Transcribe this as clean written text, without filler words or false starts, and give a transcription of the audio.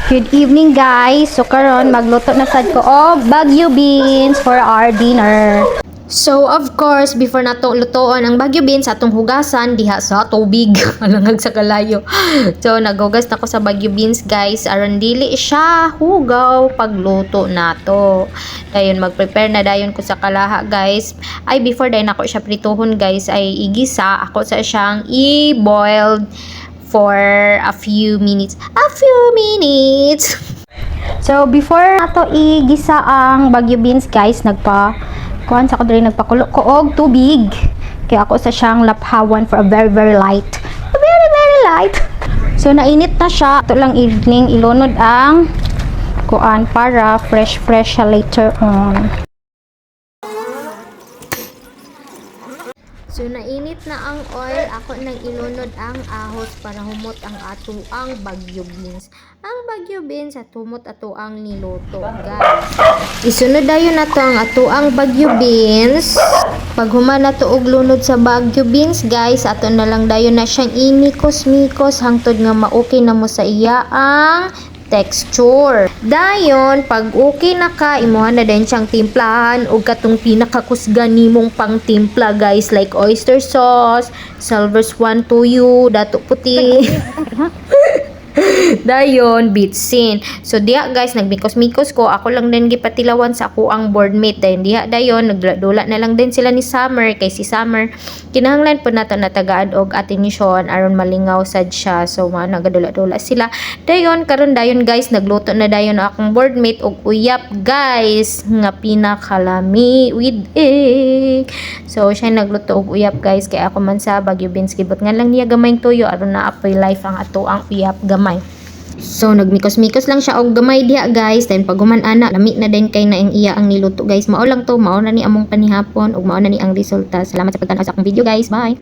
Good evening guys. So karon magluto na sad ko og Baguio beans for our dinner. So of course, before nato lutoon ang Baguio beans atong hugasan diha sa tubig alangag sa kalayo. So naghugas na ko sa Baguio beans guys aron dili siya hugaw pagluto nato. Dayon mag-prepare na dayon ko sa kalaha guys. Ay before dayon ako siya prituhon guys ay igisa ako sa siyang i-boiled for a few minutes. So before nato igisa ang Baguio beans guys, kuan sa ko diri nagpakulo ko og tubig. Kaya ako sa siyang laphawan for a very light. Very light. So nainit na siya. Ito lang evening ilunod ang kuan para fresh siya later on. So nainit na ang oil, ako nang ilunod ang ahos para humot ang ato ang Baguio beans. Ang Baguio beans at humot ato ang niluto, guys. Isunod dayon nato ang ato ang Baguio beans. Pag human nato og lunod sa Baguio beans, guys, ato na lang dayon na siyang imikos-mikos hangtod nga ma-okay na mo sa iya ang texture. Dayon, pag okay na ka, imuhan na din siyang timplahan o katong pinakakusgan nimong pang timpla guys, like oyster sauce, silver swan toyo, dato puti. Dayon, bitsin. So diha guys, nagmikos-mikos ko. Ako lang din gipatilawan sa ako ang boardmate. Dayon, nagdula na lang din sila ni Summer. Kay si Summer, kinahanglan po nato na tagaad og atensyon aron malingaw sad siya. So nagadula-dula sila. Dayon, karon dayon guys, nagluto na dayon akong boardmate og uyap guys nga pinakalami with egg. So siya nagluto og uyap guys, kay ako man sa Baguio beans gibot nga lang niya gamayng tuyo aron na apoy life ang ato ang uyap gamay. So nagmikos-mikos lang siya og gamay diha guys. Then pag human ana, lami na din kay na ang iya ang niluto guys. Mao lang to, mao na ni among panihapon ug mao na ni ang resulta. Salamat sa pagtan-aw sa akong video guys. Bye.